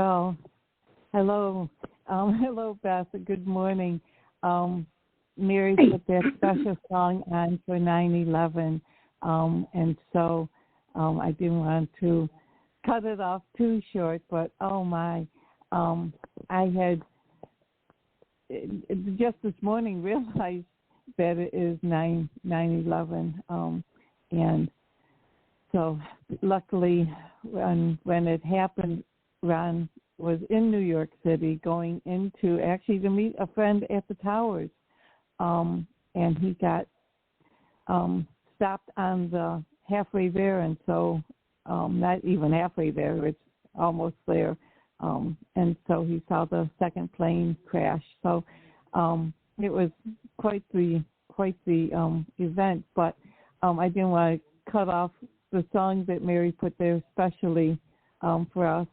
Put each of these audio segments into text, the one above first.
Well, hello. Hello, Beth. Good morning. Mary put that special song on for 9/11, and so I didn't want to cut it off too short, but oh my, I had just this morning realized that it is 9/11, and so luckily when it happened, Ron was in New York City going into actually to meet a friend at the towers, and he got stopped on the halfway there, and so not even halfway there, it's almost there, and so he saw the second plane crash. So it was quite the event, but I didn't want to cut off the song that Mary put there especially for us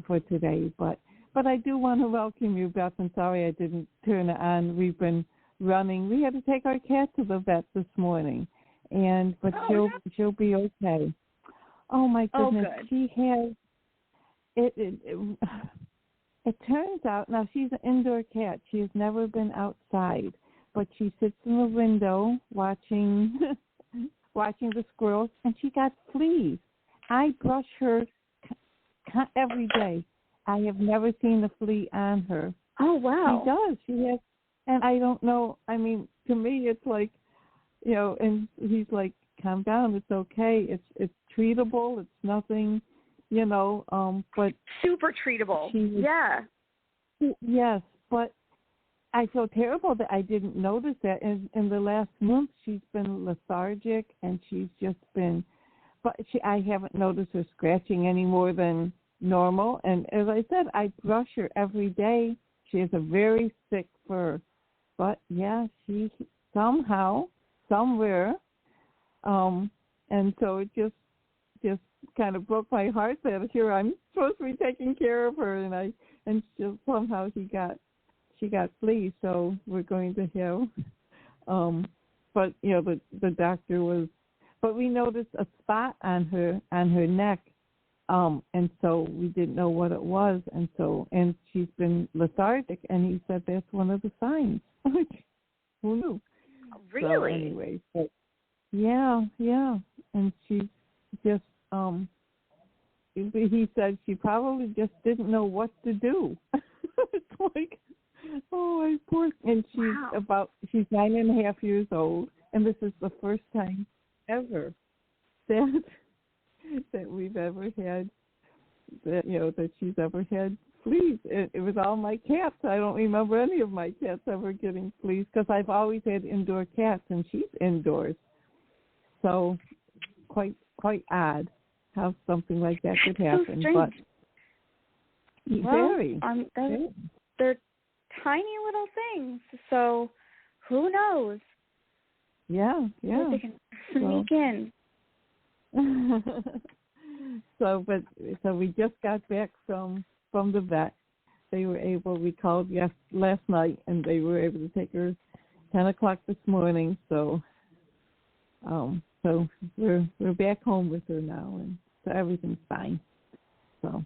for today. But I do want to welcome you, Beth. I'm sorry I didn't turn it on. We've been running. We had to take our cat to the vet this morning, but she'll be okay. Oh my goodness, good. She has it. It turns out now she's an indoor cat. She has never been outside, but she sits in the window watching the squirrels, and she got fleas. I brush her every day. I have never seen a flea on her. Oh, wow. She does. She has, and I don't know. I mean, to me, it's like, and he's like, calm down. It's okay. It's treatable. It's nothing, but. Super treatable. Yeah. Yes, but I feel terrible that I didn't notice that. In the last month, she's been lethargic, and she's just been, I haven't noticed her scratching any more than normal. And as I said, I brush her every day. She has a very thick fur. But, yeah, she somehow, somewhere, and so it just kind of broke my heart that here I'm supposed to be taking care of her, and somehow she got fleas, so we're going to have, but the doctor was, but we noticed a spot on her neck, and so we didn't know what it was, and she's been lethargic, and he said that's one of the signs. Who knew? Really? So anyway, yeah, and she's just, he said she probably just didn't know what to do. It's like, oh, poor, and she's 9.5 years old, and this is the first time ever that we've ever had that she's ever had fleas. It was all my cats. I don't remember any of my cats ever getting fleas because I've always had indoor cats, and she's indoors. So quite odd how something like that could happen. So but very. They're tiny little things, so who knows? Yeah. They can sneak in. So we just got back from the vet. We called last night, and they were able to take her 10 o'clock this morning. So we're back home with her now, and so everything's fine. So,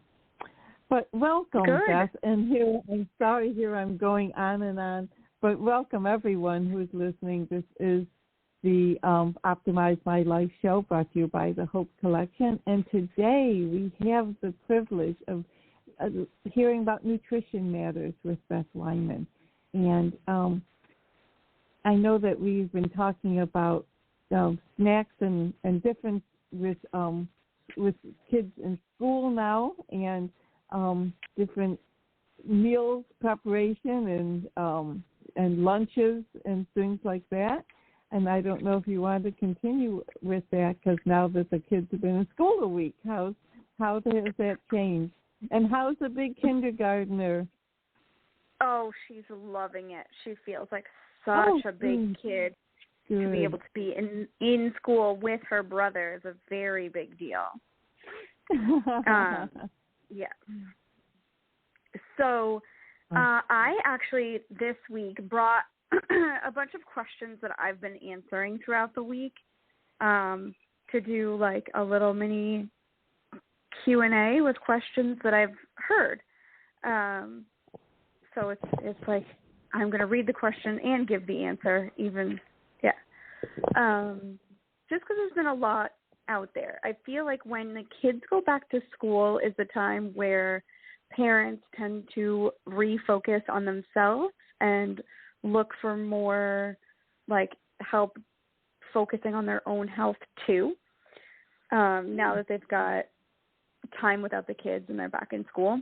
but welcome, Good. Beth. And I'm sorry I'm going on and on, but welcome everyone who's listening. This is the Optimize My Life show brought to you by the Hope Collection. And today we have the privilege of hearing about nutrition matters with Beth Wyman. And I know that we've been talking about snacks and different with kids in school now, and different meals preparation and lunches and things like that. And I don't know if you want to continue with that, because now that the kids have been in school a week, how has that changed? And how's the big kindergartner? Oh, she's loving it. She feels like such a big kid. Good. To be able to be in school with her brother is a very big deal. Yeah. So I actually this week brought a bunch of questions that I've been answering throughout the week to do like a little mini Q&A with questions that I've heard So it's like I'm going to read the question and give the answer, even, yeah. Just because there's been a lot out there. I feel like when the kids go back to school is the time where parents tend to refocus on themselves and look for more, like, help focusing on their own health too. Now that they've got time without the kids and they're back in school,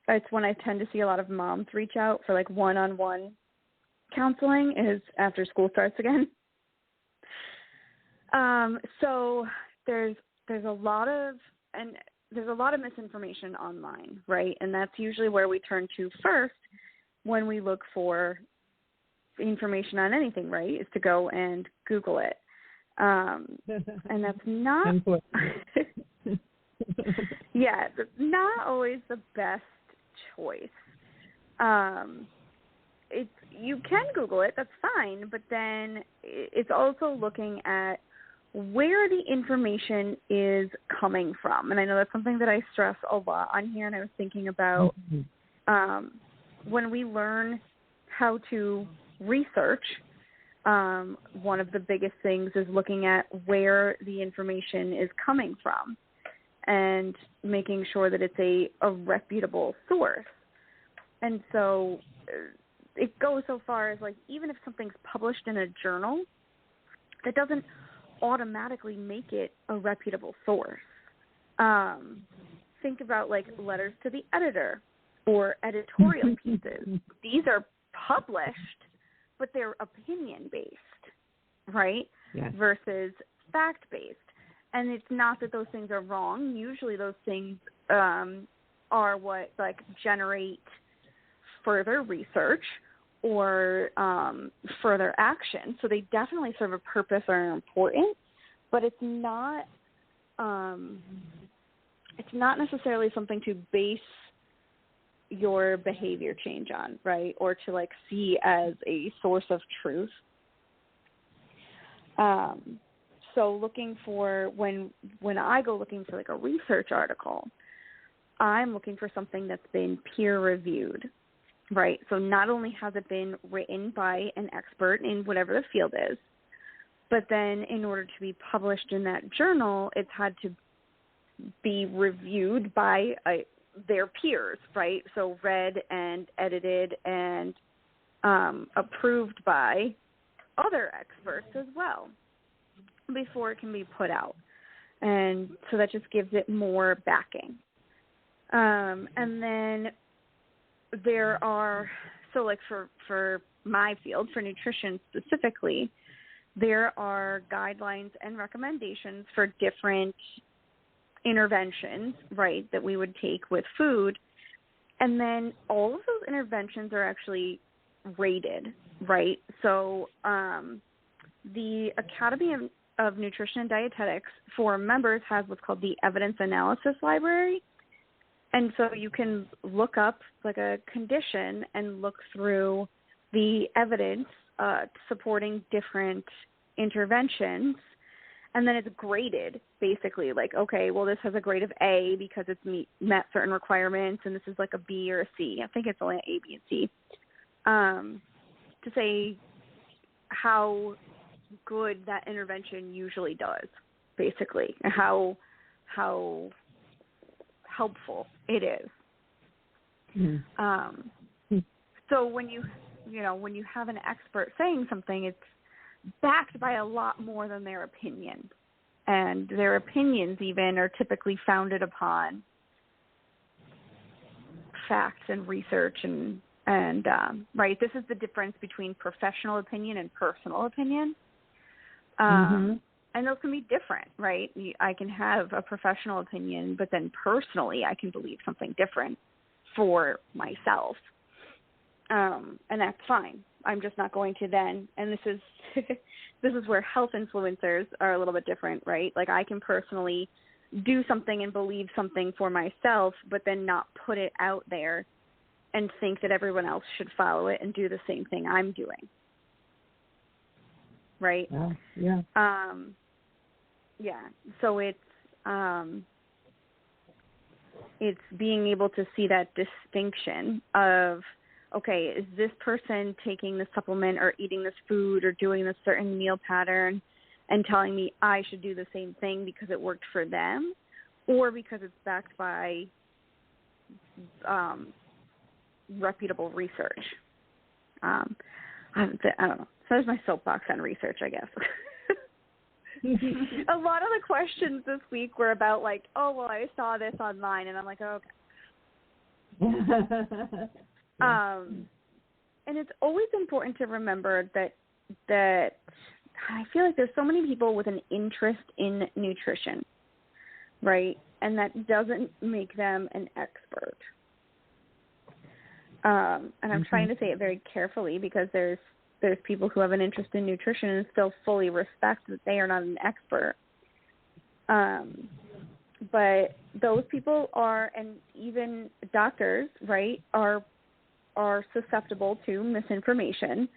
it's when I tend to see a lot of moms reach out for like one-on-one counseling is after school starts again. So there's a lot of misinformation online, right? And that's usually where we turn to first when we look for information on anything, right? Is to go and Google it. And that's not yeah, that's not always the best choice. You can Google it, that's fine, but then it's also looking at where the information is coming from. And I know that's something that I stress a lot on here, and I was thinking about when we learn how to research, one of the biggest things is looking at where the information is coming from and making sure that it's a reputable source. And so it goes so far as, like, even if something's published in a journal, that doesn't automatically make it a reputable source. Think about, like, letters to the editor or editorial pieces. These are published, but they're opinion-based, right? Yes. Versus fact-based. And it's not that those things are wrong. Usually those things are what, like, generate further research or further action. So they definitely serve a purpose or are important, but it's not necessarily something to base your behavior change on, right? Or to, like, see as a source of truth. So looking for, when I go looking for, like, a research article, I'm looking for something that's been peer reviewed, right? So not only has it been written by an expert in whatever the field is, but then in order to be published in that journal, it's had to be reviewed by their peers, right? So read and edited and approved by other experts as well before it can be put out. And so that just gives it more backing. And then there are, so like for my field, for nutrition specifically, there are guidelines and recommendations for different interventions, right, that we would take with food. And then all of those interventions are actually rated, right? So the Academy of Nutrition and Dietetics for members has what's called the Evidence Analysis Library. And so you can look up, like, a condition and look through the evidence supporting different interventions. And then it's graded, basically, like, okay, well, this has a grade of A because it's met certain requirements, and this is like a B or a C. I think it's only an A, B, and C, to say how good that intervention usually does, basically, how helpful it is. So when you have an expert saying something, it's backed by a lot more than their opinion. And their opinions even are typically founded upon facts and research and right, this is the difference between professional opinion and personal opinion. And those can be different, right? I can have a professional opinion, but then personally I can believe something different for myself. And that's fine. I'm just not going to then, and this is where health influencers are a little bit different, right? Like, I can personally do something and believe something for myself, but then not put it out there and think that everyone else should follow it and do the same thing I'm doing. Right? Yeah. So it's it's being able to see that distinction of, okay, is this person taking this supplement or eating this food or doing this certain meal pattern and telling me I should do the same thing because it worked for them, or because it's backed by reputable research. I don't know. So there's my soapbox on research, I guess. A lot of the questions this week were about like, oh, well, I saw this online, and I'm like, oh, okay. And it's always important to remember that I feel like there's so many people with an interest in nutrition, right? And that doesn't make them an expert. And I'm trying to say it very carefully because there's people who have an interest in nutrition and still fully respect that they are not an expert. But those people are, and even doctors, right, are susceptible to misinformation.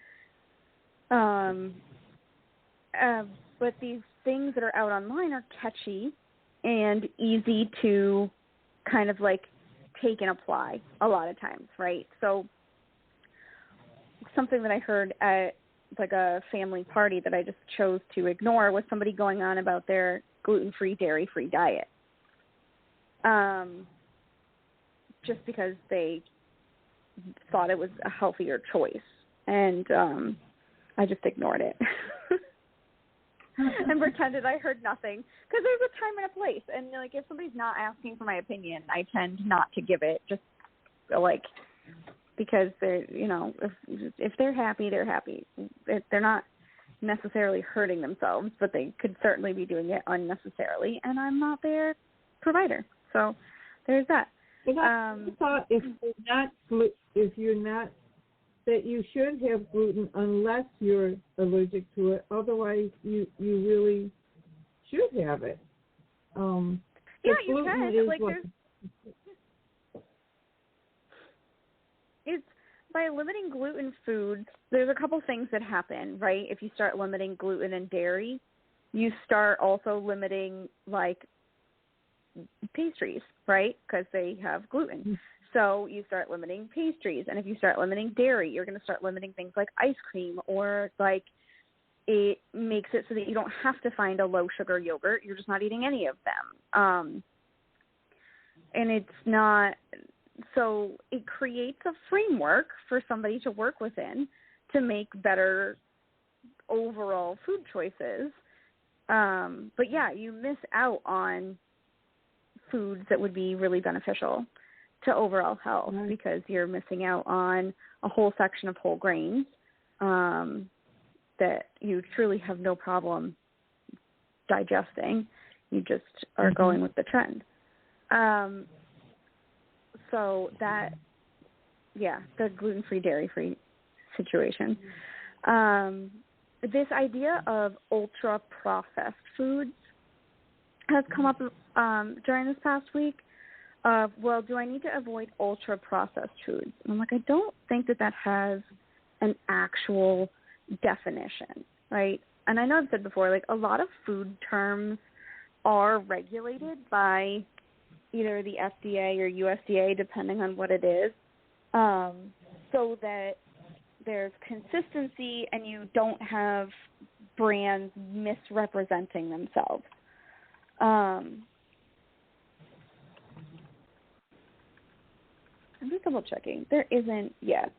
But these things that are out online are catchy and easy to kind of like take and apply a lot of times, right? So something that I heard at like a family party that I just chose to ignore was somebody going on about their gluten-free, dairy-free diet. Just because they thought it was a healthier choice. And I just ignored it. And pretended I heard nothing, because there's a time and a place, and like if somebody's not asking for my opinion, I tend not to give it, just like because they're, you know, if they're happy, they're happy. They're not necessarily hurting themselves, but they could certainly be doing it unnecessarily, and I'm not their provider. So there's that. I thought if you're not that you should have gluten unless you're allergic to it. Otherwise, you really should have it. Yeah, you can. Like it's by limiting gluten foods. There's a couple things that happen, right? If you start limiting gluten and dairy, you start also limiting like pastries, right? Because they have gluten. So you start limiting pastries, and if you start limiting dairy, you're going to start limiting things like ice cream, or like it makes it so that you don't have to find a low-sugar yogurt. You're just not eating any of them. And it's not – so it creates a framework for somebody to work within to make better overall food choices. But, yeah, you miss out on foods that would be really beneficial to overall health, because you're missing out on a whole section of whole grains that you truly have no problem digesting. You just are going with the trend. So that, yeah, the gluten-free, dairy-free situation. This idea of ultra-processed foods has come up during this past week. Well, do I need to avoid ultra-processed foods? And I'm like, I don't think that has an actual definition, right? And I know I've said before, like a lot of food terms are regulated by either the FDA or USDA, depending on what it is, so that there's consistency and you don't have brands misrepresenting themselves. I'm just double checking. There isn't yet.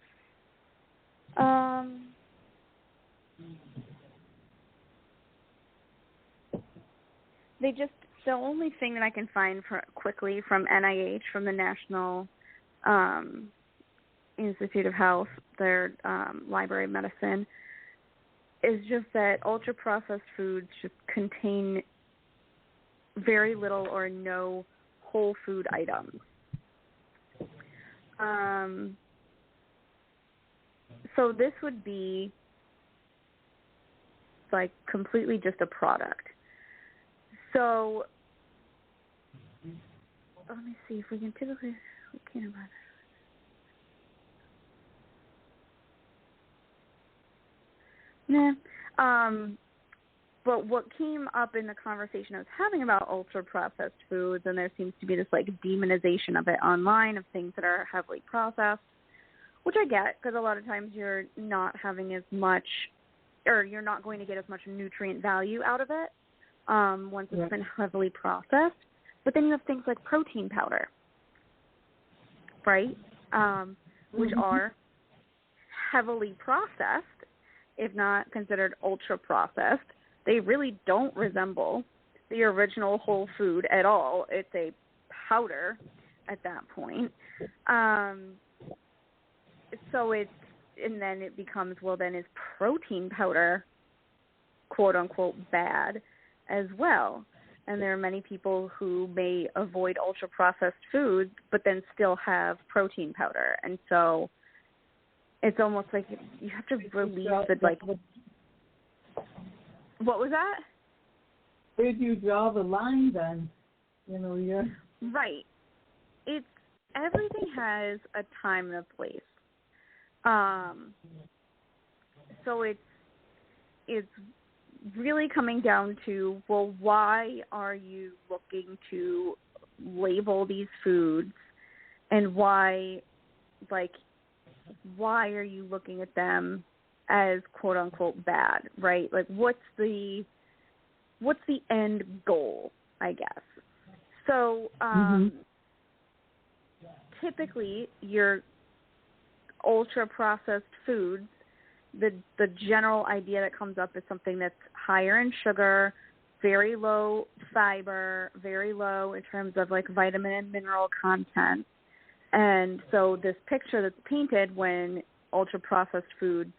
The only thing that I can find quickly from NIH, from the National Institute of Health, their Library of Medicine, is just that ultra-processed foods should contain very little or no whole food items. So this would be like completely just a product. So let me see if we can typically, we can't about that. But what came up in the conversation I was having about ultra-processed foods, and there seems to be this, like, demonization of it online, of things that are heavily processed, which I get, because a lot of times you're not having as much, or you're not going to get as much nutrient value out of it once it's been heavily processed. But then you have things like protein powder, right, which are heavily processed, if not considered ultra-processed. They really don't resemble the original whole food at all. It's a powder at that point. So and then it becomes, well, then is protein powder, quote unquote, bad as well? And there are many people who may avoid ultra processed foods, but then still have protein powder. And so it's almost like you have to release the, like, what was that? Where do you draw the line then? You know, you're right. It's everything has a time and a place. So it's really coming down to, well, why are you looking to label these foods, and why are you looking at them as quote unquote bad, right? Like, what's the end goal, I guess? So typically your ultra processed foods, the general idea that comes up is something that's higher in sugar, very low fiber, very low in terms of like vitamin and mineral content. And so this picture that's painted when ultra processed foods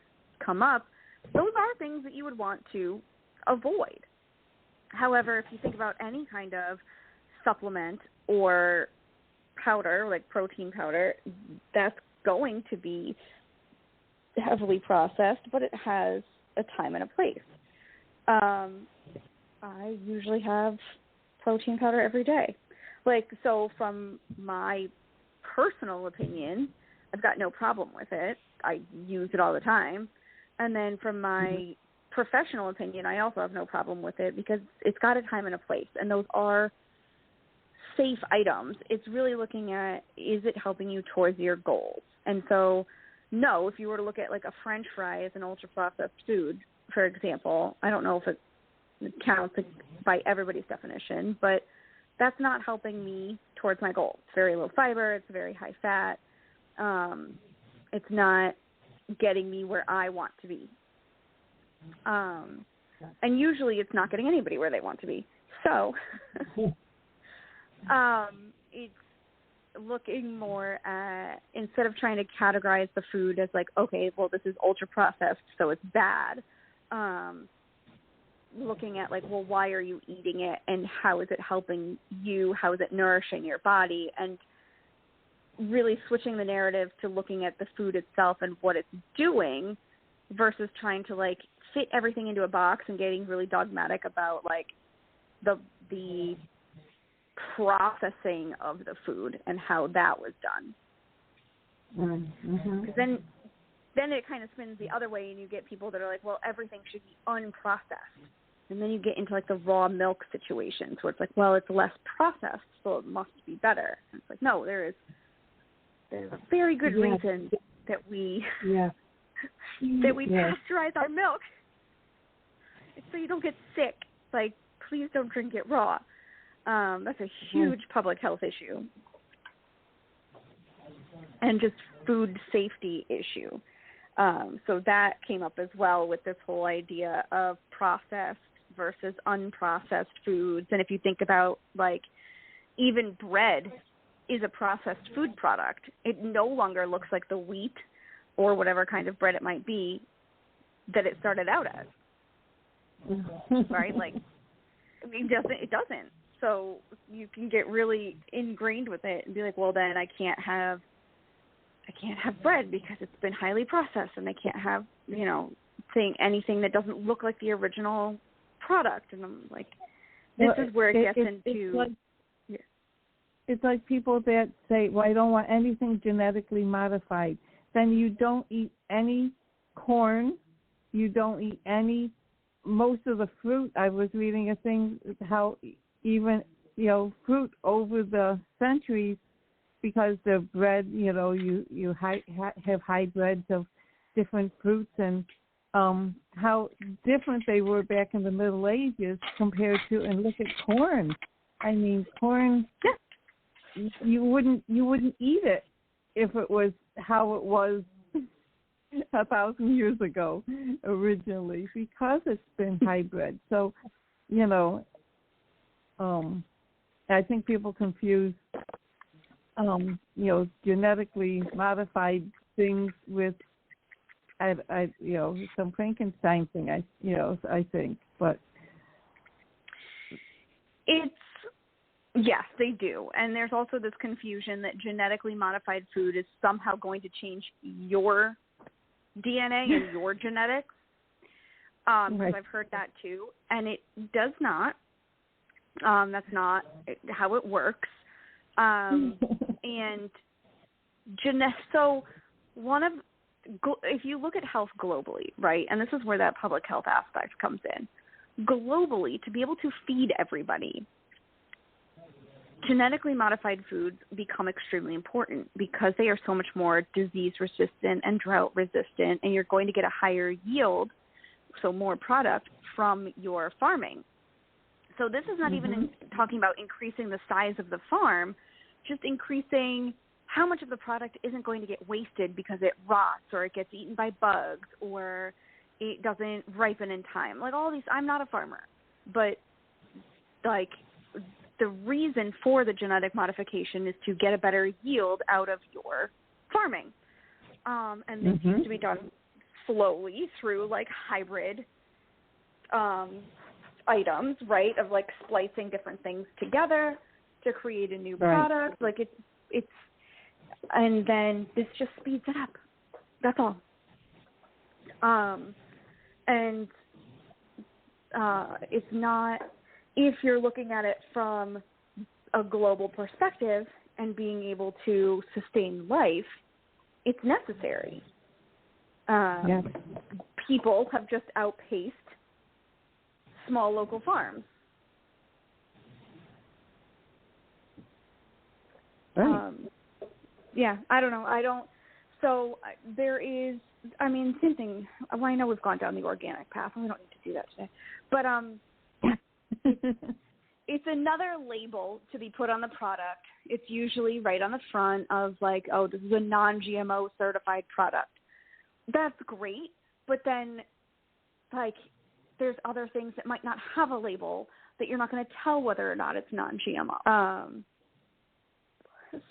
come up, those are things that you would want to avoid. However, if you think about any kind of supplement or powder, like protein powder, that's going to be heavily processed, but it has a time and a place. I usually have protein powder every day. Like, so from my personal opinion, I've got no problem with it. I use it all the time. And then from my professional opinion, I also have no problem with it because it's got a time and a place, and those are safe items. It's really looking at, is it helping you towards your goals? And so, no, if you were to look at like a French fry as an ultra-processed food, for example, I don't know if it counts by everybody's definition, but that's not helping me towards my goal. It's very low fiber. It's very high fat. It's not getting me where I want to be. And usually it's not getting anybody where they want to be. So it's looking more at, instead of trying to categorize the food as like, okay, well, this is ultra processed, so it's bad, looking at like, well, why are you eating it, and how is it helping you? How is it nourishing your body? And really switching the narrative to looking at the food itself and what it's doing versus trying to like fit everything into a box and getting really dogmatic about like the processing of the food and how that was done. Because then it kind of spins the other way, and you get people that are like, well, everything should be unprocessed. And then you get into like the raw milk situations where it's like, well, it's less processed, so it must be better. And it's like, no, there's a very good reason that we pasteurize our milk. It's so you don't get sick. Like, please don't drink it raw. That's a huge public health issue. And just food safety issue. So that came up as well with this whole idea of processed versus unprocessed foods. And if you think about, like, even bread is a processed food product. It no longer looks like the wheat or whatever kind of bread it might be that it started out as. Right? Like, it doesn't. So you can get really ingrained with it and be like, well, then I can't have bread because it's been highly processed, and I can't have, anything that doesn't look like the original product. And I'm like, this is where it gets into. It's like people that say, well, I don't want anything genetically modified. Then you don't eat any corn, you don't eat any most of the fruit, I was reading a thing, how even, fruit over the centuries, because the bread, you have hybrids of different fruits, and how different they were back in the Middle Ages compared to, and look at corn. I mean, corn, you wouldn't eat it if it was how it was 1,000 years ago originally, because it's been hybrid. So, I think people confuse, genetically modified things with, some Frankenstein thing. I think, but it's, yes, they do. And there's also this confusion that genetically modified food is somehow going to change your DNA and your genetics. Right. I've heard that too, and it does not. That's not how it works. And so if you look at health globally, right, and this is where that public health aspect comes in, globally, to be able to feed everybody, genetically modified foods become extremely important because they are so much more disease resistant and drought resistant, and you're going to get a higher yield, so more product from your farming. So this is not even talking about increasing the size of the farm, just increasing how much of the product isn't going to get wasted because it rots or it gets eaten by bugs or it doesn't ripen in time. Like all these, I'm not a farmer, but like the reason for the genetic modification is to get a better yield out of your farming. And this used to be done slowly through like hybrid items, right, of like splicing different things together to create a new product. Like it's, and then this just speeds it up. That's all. And it's not, if you're looking at it from a global perspective and being able to sustain life, it's necessary. People have just outpaced small local farms. I don't know. So there is, I mean, same thing. Well, I know we've gone down the organic path, and we don't need to do that today. But it's another label to be put on the product. It's usually right on the front of like, oh, this is a non-GMO certified product. That's great, but then like there's other things that might not have a label that you're not going to tell whether or not it's non-GMO.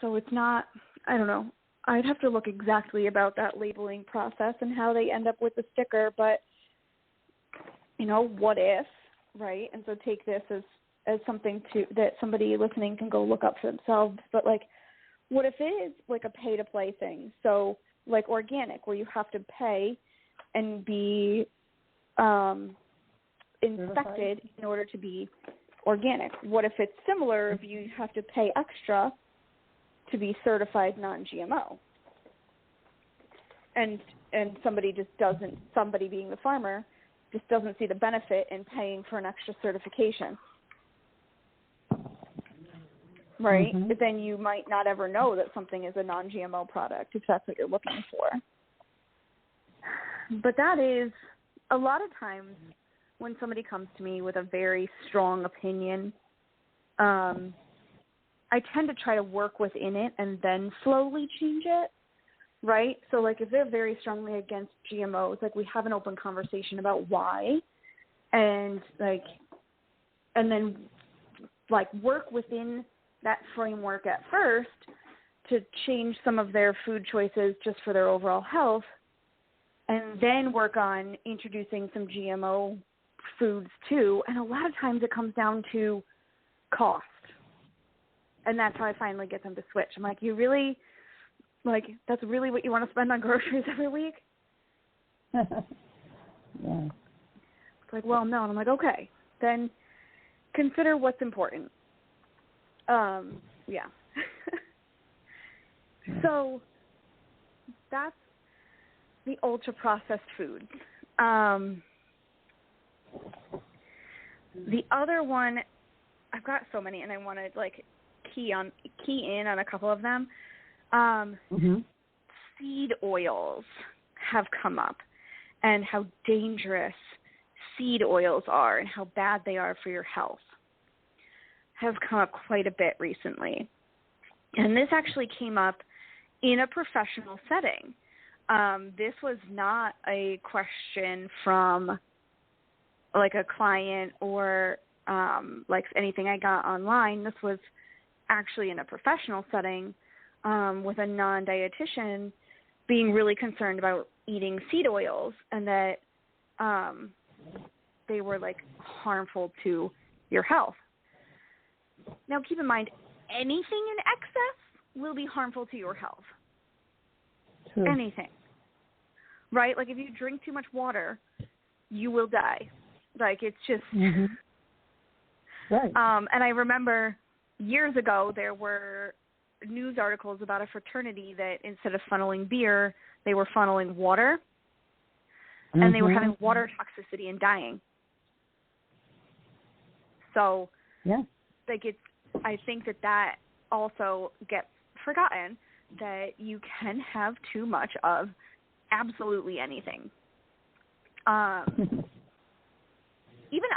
So it's not, I don't know. I'd have to look exactly about that labeling process and how they end up with the sticker, but, what if, right? And so take this as something that somebody listening can go look up for themselves. But, like, what if it is, like, a pay-to-play thing? So, like, organic, where you have to pay and be inspected in order to be organic. What if it's similar if you have to pay extra to be certified non-GMO? And somebody just doesn't, somebody being the farmer, just doesn't see the benefit in paying for an extra certification. Right? But then you might not ever know that something is a non-GMO product if that's what you're looking for. But that is, a lot of times when somebody comes to me with a very strong opinion, I tend to try to work within it and then slowly change it, right? So, like, if they're very strongly against GMOs, like, we have an open conversation about why, and, like, and then, like, work within that framework at first to change some of their food choices just for their overall health, and then work on introducing some GMO foods too. And a lot of times it comes down to cost. And that's how I finally get them to switch. I'm like, you really, like, that's really what you want to spend on groceries every week? It's like, well, no. And I'm like, okay, then consider what's important. So that's the ultra-processed food. The other one, I've got so many, and I want to like key in on a couple of them. Seed oils have come up, and how dangerous seed oils are and how bad they are for your health have come up quite a bit recently. And this actually came up in a professional setting. This was not a question from like a client or like anything I got online. This was actually in a professional setting with a non-dietitian being really concerned about eating seed oils and that they were like harmful to your health. Now keep in mind, anything in excess will be harmful to your health. True. Anything. Right? Like if you drink too much water, you will die. Like it's just right. And I remember years ago there were news articles about a fraternity that instead of funneling beer, they were funneling water, and they were having water toxicity and dying. So, like I think that also gets forgotten, that you can have too much of absolutely anything. Even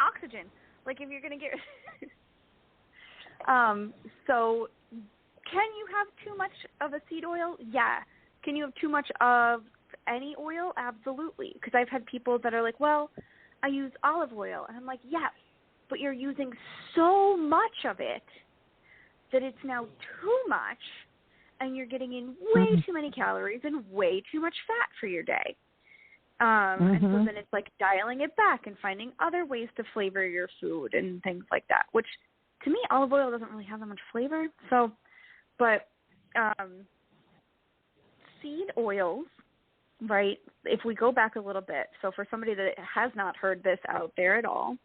oxygen. Like if you're going to get so can you have too much of a seed oil? Yeah. Can you have too much of any oil? Absolutely. Because I've had people that are like, well, I use olive oil. And I'm like, yeah, but you're using so much of it that it's now too much, and you're getting in way too many calories and way too much fat for your day. And so then it's like dialing it back and finding other ways to flavor your food and things like that, which to me, olive oil doesn't really have that much flavor. So, but seed oils, right, if we go back a little bit, so for somebody that has not heard this out there at all,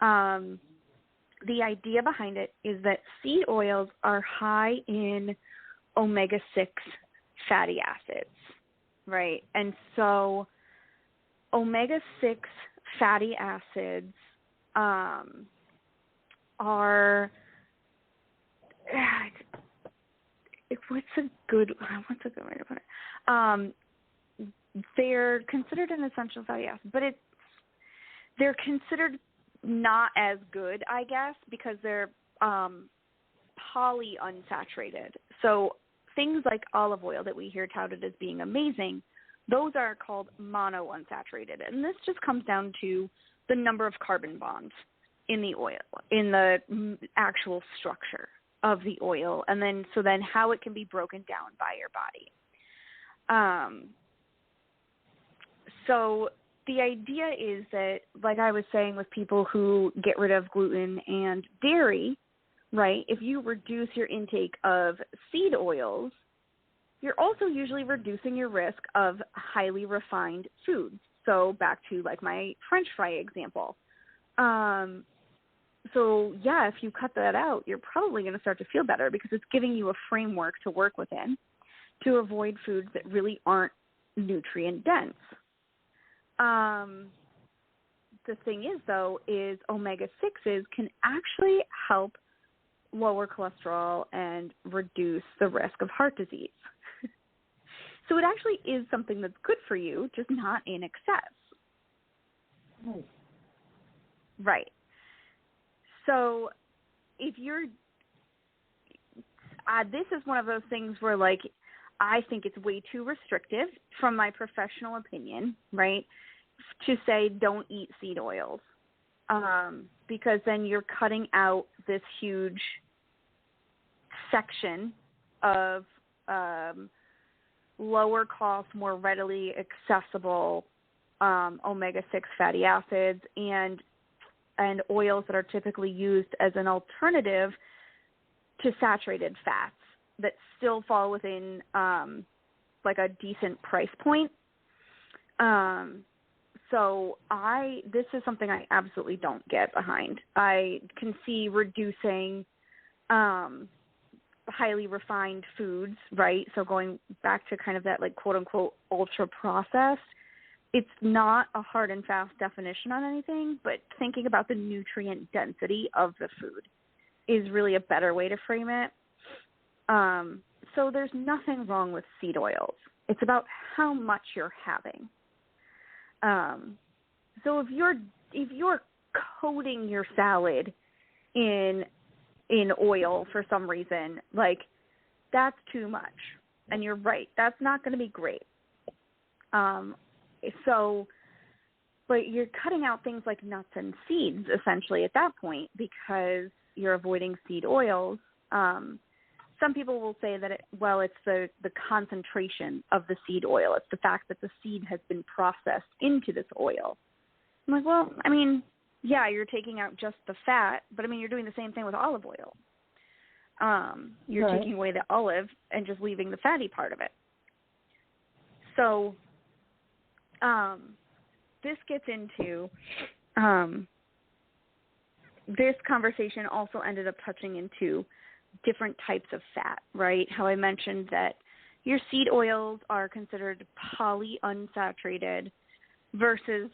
the idea behind it is that seed oils are high in omega-6 fatty acids, right? And so omega-6 fatty acids are what's a good way to put it? They're considered an essential fatty acid, but they're considered not as good, I guess, because they're polyunsaturated. So things like olive oil that we hear touted as being amazing, those are called monounsaturated. And this just comes down to the number of carbon bonds in the oil, in the actual structure of the oil, and then how it can be broken down by your body. So the idea is that, like I was saying with people who get rid of gluten and dairy, right, if you reduce your intake of seed oils, you're also usually reducing your risk of highly refined foods. So back to like my French fry example. So yeah, if you cut that out, you're probably going to start to feel better because it's giving you a framework to work within to avoid foods that really aren't nutrient dense. The thing is, though, is omega-6s can actually help lower cholesterol and reduce the risk of heart disease. So it actually is something that's good for you, just not in excess. Right. So if you're this is one of those things where, like, I think it's way too restrictive from my professional opinion, right, to say don't eat seed oils, because then you're cutting out this huge section of lower cost, more readily accessible omega-6 fatty acids and oils that are typically used as an alternative to saturated fats that still fall within like a decent price point. So this is something I absolutely don't get behind. I can see reducing highly refined foods, right? So going back to kind of that like quote unquote ultra processed, it's not a hard and fast definition on anything, but thinking about the nutrient density of the food is really a better way to frame it. So there's nothing wrong with seed oils. It's about how much you're having. So if you're coating your salad in oil for some reason, like, that's too much. And you're right, that's not going to be great. But you're cutting out things like nuts and seeds essentially at that point because you're avoiding seed oils. Some people will say that it's the concentration of the seed oil. It's the fact that the seed has been processed into this oil. I'm like, well, I mean, yeah, you're taking out just the fat, but I mean, you're doing the same thing with olive oil. You're right. taking away the olive and just leaving the fatty part of it. So this gets into this conversation also ended up touching into different types of fat, right? How I mentioned that your seed oils are considered polyunsaturated versus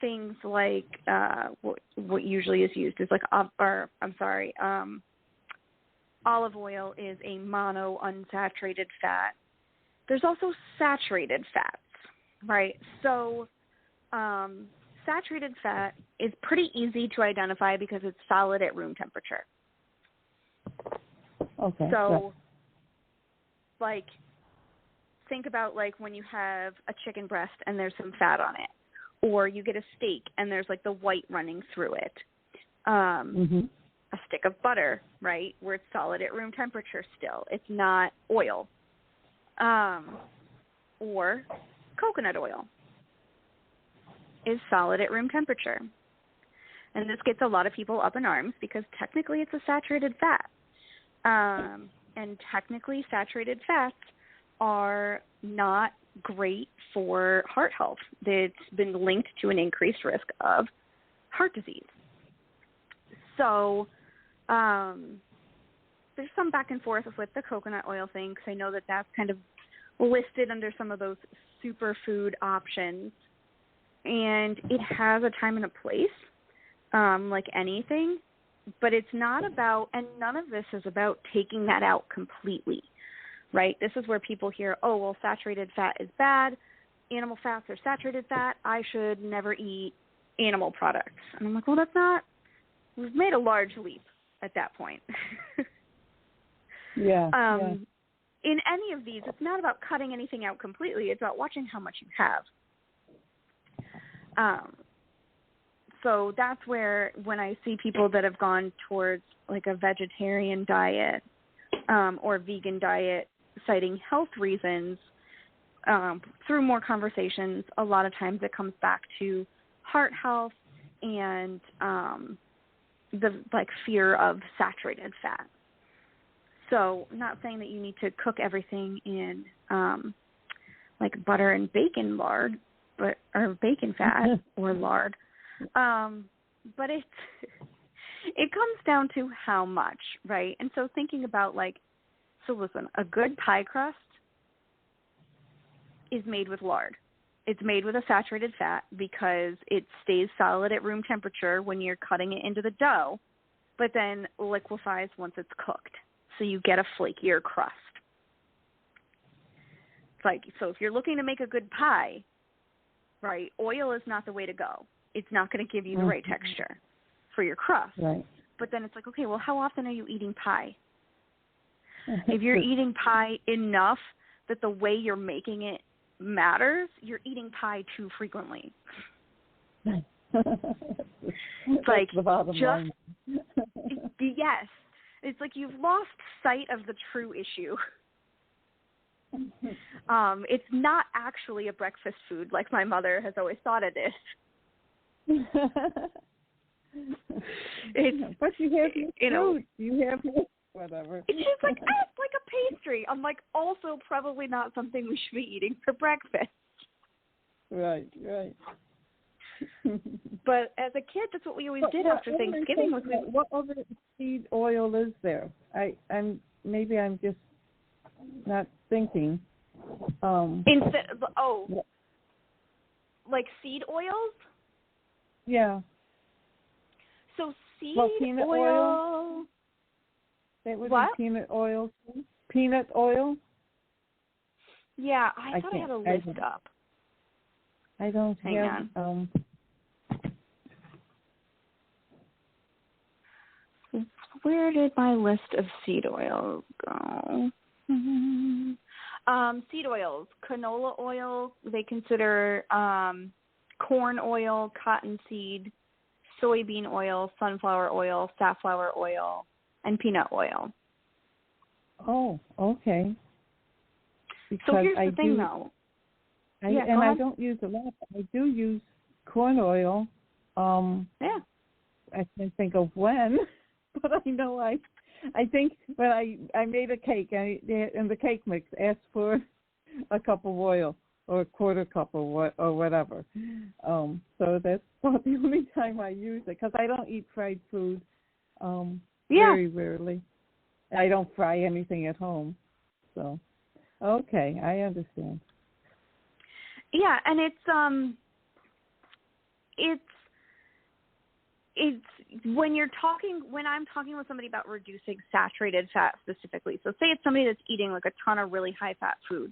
things like what usually is used is like, olive oil is a monounsaturated fat. There's also saturated fats, right? So saturated fat is pretty easy to identify because it's solid at room temperature. Okay. So, like, think about, like, when you have a chicken breast and there's some fat on it, or you get a steak and there's, like, the white running through it. A stick of butter, right, where it's solid at room temperature still. It's not oil. Or coconut oil is solid at room temperature. And this gets a lot of people up in arms because technically it's a saturated fat. And technically saturated fats are not great for heart health. It's been linked to an increased risk of heart disease. So there's some back and forth with the coconut oil thing because I know that that's kind of listed under some of those superfood options. And it has a time and a place, like anything. But it's not about, and none of this is about taking that out completely, right? This is where people hear, oh, well, saturated fat is bad. Animal fats are saturated fat. I should never eat animal products. And I'm like, well, that's not, we've made a large leap at that point. Yeah. In any of these, it's not about cutting anything out completely. It's about watching how much you have. So that's where when I see people that have gone towards like a vegetarian diet or vegan diet citing health reasons, through more conversations, a lot of times it comes back to heart health and the like fear of saturated fat. So I'm not saying that you need to cook everything in like butter and bacon lard, or bacon fat or lard. But it comes down to how much, right? And so thinking about like, so listen, a good pie crust is made with lard. It's made with a saturated fat because it stays solid at room temperature when you're cutting it into the dough, but then liquefies once it's cooked. So you get a flakier crust. It's like, so if you're looking to make a good pie, right, oil is not the way to go. It's not going to give you the right texture for your crust. Right. But then it's like, okay, well, how often are you eating pie? If you're eating pie enough that the way you're making it matters, you're eating pie too frequently. It's like, the bottom line. Yes. It's like you've lost sight of the true issue. It's not actually a breakfast food like my mother has always thought it is. But you have fruit. You have whatever. It's just like, it's like a pastry. I'm like, also probably not something we should be eating for breakfast. Right. But as a kid, that's what we always did after Thanksgiving. What other seed oil is there? I'm just not thinking. like seed oils? Yeah. So seed peanut oil. That would What? be peanut oil. Peanut oil? Yeah, I thought I had a list up. I don't Hang have. on. Where did my list of seed oils go? Seed oils, canola oil, they consider corn oil, cottonseed, soybean oil, sunflower oil, safflower oil, and peanut oil. Oh, okay. Because so here's the thing, though. I don't use a lot. I do use corn oil. Yeah. I can't think of when, but I know I think when I made a cake, in the cake mix, asked for a cup of oil or a quarter cup or whatever. So that's about the only time I use it, because I don't eat fried food very rarely. I don't fry anything at home. So, okay, I understand. Yeah, and it's when I'm talking with somebody about reducing saturated fat specifically. So say it's somebody that's eating like a ton of really high fat food.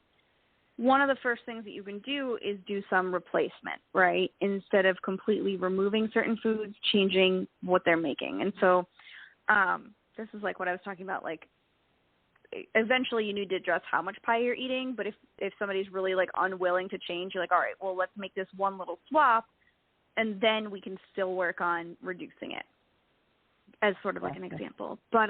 One of the first things that you can do is do some replacement, right? Instead of completely removing certain foods, changing what they're making. And so this is like what I was talking about, like eventually you need to address how much pie you're eating, but if somebody's really like unwilling to change, you're like, all right, well, let's make this one little swap, and then we can still work on reducing it as sort of like an example. But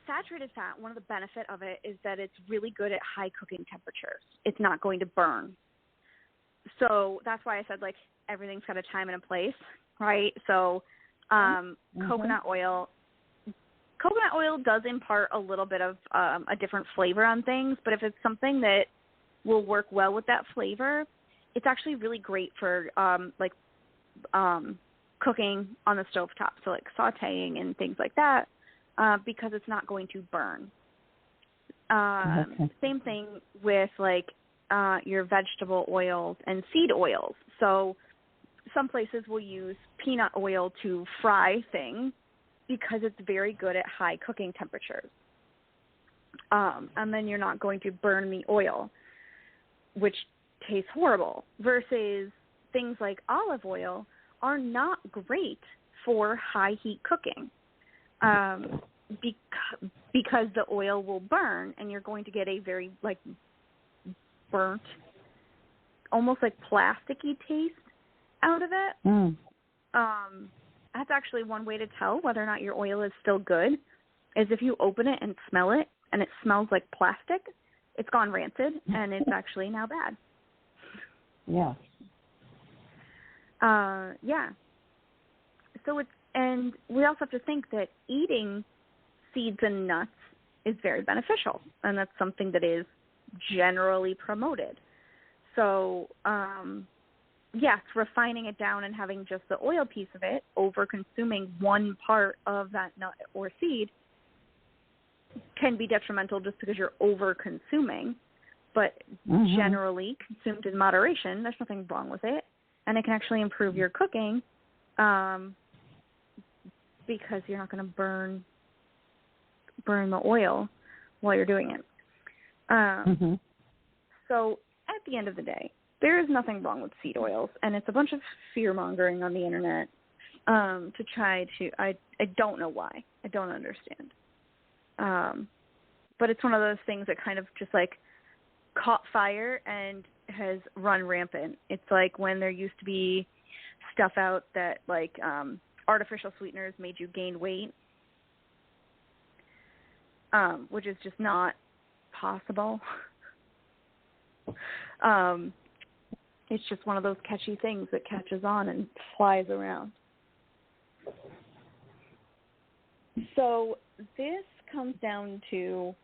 saturated fat, one of the benefit of it is that it's really good at high cooking temperatures. It's not going to burn. So that's why I said like everything's got a time and a place, right? So coconut oil does impart a little bit of a different flavor on things, but if it's something that will work well with that flavor, it's actually really great for cooking on the stovetop, so like sautéing and things like that, because it's not going to burn. Same thing with like your vegetable oils and seed oils. So some places will use peanut oil to fry things because it's very good at high cooking temperatures. And then you're not going to burn the oil, which tastes horrible, versus things like olive oil are not great for high heat cooking because the oil will burn and you're going to get a very like burnt, almost like plasticky taste out of it. That's actually one way to tell whether or not your oil is still good, is if you open it and smell it and it smells like plastic, it's gone rancid and it's actually now bad. Yeah. So and we also have to think that eating seeds and nuts is very beneficial, and that's something that is generally promoted. So, yes, refining it down and having just the oil piece of it over consuming one part of that nut or seed can be detrimental just because you're over consuming. But generally consumed in moderation, there's nothing wrong with it. And it can actually improve your cooking because you're not going to burn the oil while you're doing it. So at the end of the day, there is nothing wrong with seed oils, and it's a bunch of fear-mongering on the internet to try to, I don't know why. I don't understand. But it's one of those things that kind of just like caught fire and has run rampant. It's like when there used to be stuff out that like artificial sweeteners made you gain weight, which is just not possible. It's just one of those catchy things that catches on and flies around. So this comes down to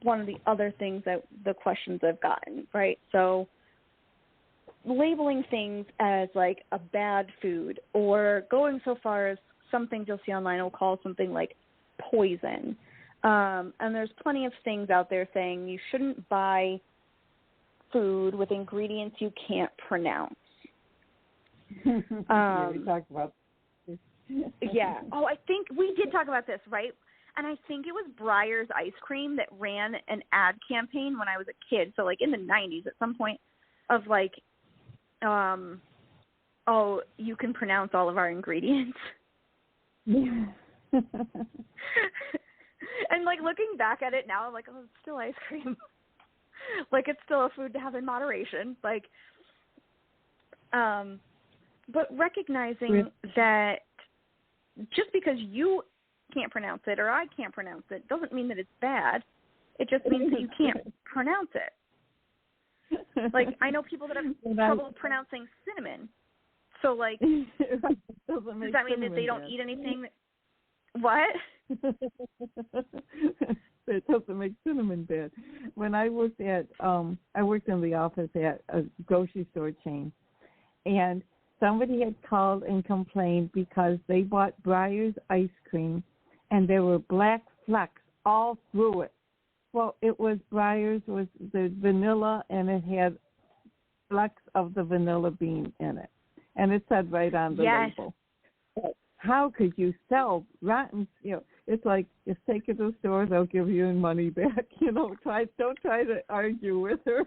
one of the other things that the questions I've gotten, right? So labeling things as like a bad food, or going so far as some things you'll see online will call something like poison. And there's plenty of things out there saying you shouldn't buy food with ingredients you can't pronounce. Yeah, we talked about this. Yeah. Oh, I think we did talk about this, right? And I think it was Breyer's ice cream that ran an ad campaign when I was a kid. So like in the 90s at some point of like, oh, you can pronounce all of our ingredients. Yeah. And like looking back at it now, I'm like, oh, it's still ice cream. Like it's still a food to have in moderation. Like, but recognizing that just because you can't pronounce it or I can't pronounce it doesn't mean that it's bad. It just means that you can't pronounce it. Like I know people that have trouble pronouncing cinnamon. So like, does that mean that they don't eat anything? What? It doesn't make cinnamon bad. When I worked I worked in the office at a grocery store chain, and somebody had called and complained because they bought Breyer's ice cream, and there were black flecks all through it. Well, it was Breyer's was the vanilla, and it had flecks of the vanilla bean in it, and it said right on the label. How could you sell rotten? It's like just take it to the store; they'll give you your money back. Don't try to argue with her.